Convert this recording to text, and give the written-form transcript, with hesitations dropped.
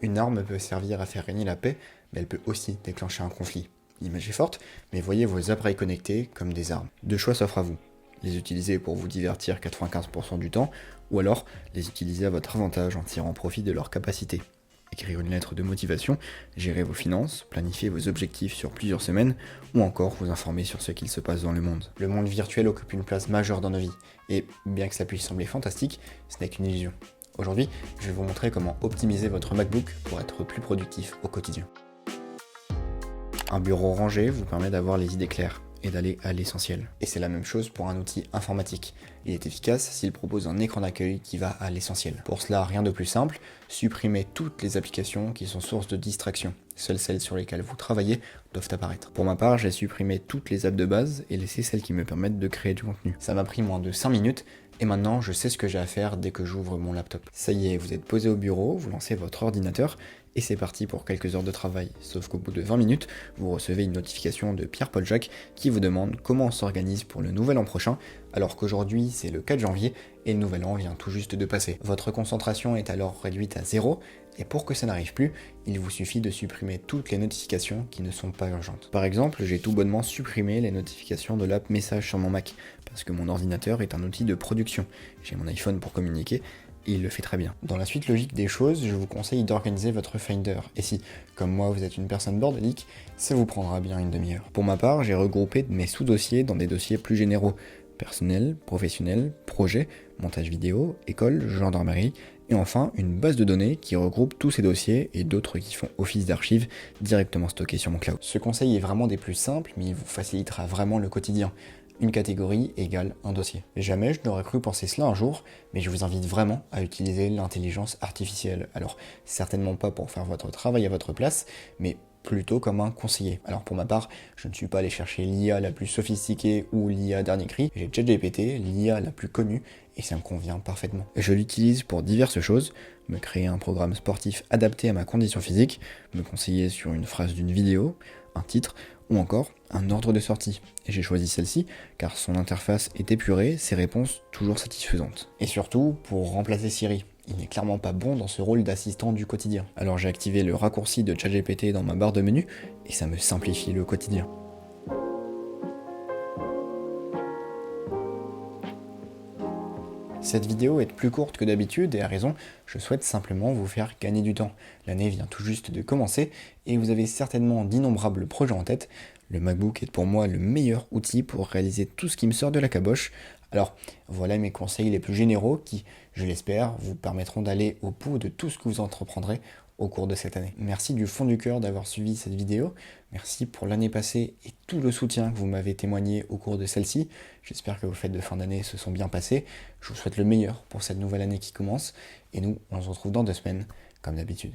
Une arme peut servir à faire régner la paix, mais elle peut aussi déclencher un conflit. L'image est forte, mais voyez vos appareils connectés comme des armes. Deux choix s'offrent à vous. Les utiliser pour vous divertir 95% du temps, ou alors les utiliser à votre avantage en tirant profit de leur capacité. Écrire une lettre de motivation, gérer vos finances, planifier vos objectifs sur plusieurs semaines, ou encore vous informer sur ce qu'il se passe dans le monde. Le monde virtuel occupe une place majeure dans nos vies, et bien que ça puisse sembler fantastique, ce n'est qu'une illusion. Aujourd'hui, je vais vous montrer comment optimiser votre MacBook pour être plus productif au quotidien. Un bureau rangé vous permet d'avoir les idées claires et d'aller à l'essentiel. Et c'est la même chose pour un outil informatique. Il est efficace s'il propose un écran d'accueil qui va à l'essentiel. Pour cela, rien de plus simple, supprimez toutes les applications qui sont source de distraction. Seules celles sur lesquelles vous travaillez doivent apparaître. Pour ma part, j'ai supprimé toutes les apps de base et laissé celles qui me permettent de créer du contenu. Ça m'a pris moins de 5 minutes et maintenant je sais ce que j'ai à faire dès que j'ouvre mon laptop. Ça y est, vous êtes posé au bureau, vous lancez votre ordinateur et c'est parti pour quelques heures de travail. Sauf qu'au bout de 20 minutes, vous recevez une notification de Pierre-Paul Jacques qui vous demande comment on s'organise pour le nouvel an prochain, alors qu'aujourd'hui c'est le 4 janvier et le nouvel an vient tout juste de passer. Votre concentration est alors réduite à 0 et pour que ça n'arrive plus, il vous suffit de supprimer toutes les notifications qui ne sont pas urgentes. Par exemple, j'ai tout bonnement supprimé les notifications de l'app Message sur mon Mac, parce que mon ordinateur est un outil de production. J'ai mon iPhone pour communiquer, et il le fait très bien. Dans la suite logique des choses, je vous conseille d'organiser votre Finder. Et si, comme moi, vous êtes une personne bordélique, ça vous prendra bien une demi-heure. Pour ma part, j'ai regroupé mes sous-dossiers dans des dossiers plus généraux. Personnel, professionnel, projet, montage vidéo, école, gendarmerie, et enfin une base de données qui regroupe tous ces dossiers et d'autres qui font office d'archives directement stockés sur mon cloud. Ce conseil est vraiment des plus simples, mais il vous facilitera vraiment le quotidien. Une catégorie égale un dossier. Jamais je n'aurais cru penser cela un jour, mais je vous invite vraiment à utiliser l'intelligence artificielle. Alors, certainement pas pour faire votre travail à votre place, mais plutôt comme un conseiller. Alors pour ma part, je ne suis pas allé chercher l'IA la plus sophistiquée ou l'IA dernier cri, j'ai ChatGPT, l'IA la plus connue, et ça me convient parfaitement. Je l'utilise pour diverses choses, me créer un programme sportif adapté à ma condition physique, me conseiller sur une phrase d'une vidéo, un titre, ou encore un ordre de sortie. Et j'ai choisi celle-ci car son interface est épurée, ses réponses toujours satisfaisantes. Et surtout pour remplacer Siri. Il n'est clairement pas bon dans ce rôle d'assistant du quotidien. Alors j'ai activé le raccourci de ChatGPT dans ma barre de menu et ça me simplifie le quotidien. Cette vidéo est plus courte que d'habitude et à raison, je souhaite simplement vous faire gagner du temps. L'année vient tout juste de commencer et vous avez certainement d'innombrables projets en tête. Le MacBook est pour moi le meilleur outil pour réaliser tout ce qui me sort de la caboche. Alors voilà mes conseils les plus généraux qui, je l'espère, vous permettront d'aller au bout de tout ce que vous entreprendrez au cours de cette année. Merci du fond du cœur d'avoir suivi cette vidéo, merci pour l'année passée et tout le soutien que vous m'avez témoigné au cours de celle-ci. J'espère que vos fêtes de fin d'année se sont bien passées. Je vous souhaite le meilleur pour cette nouvelle année qui commence et nous, on se retrouve dans 2 semaines, comme d'habitude.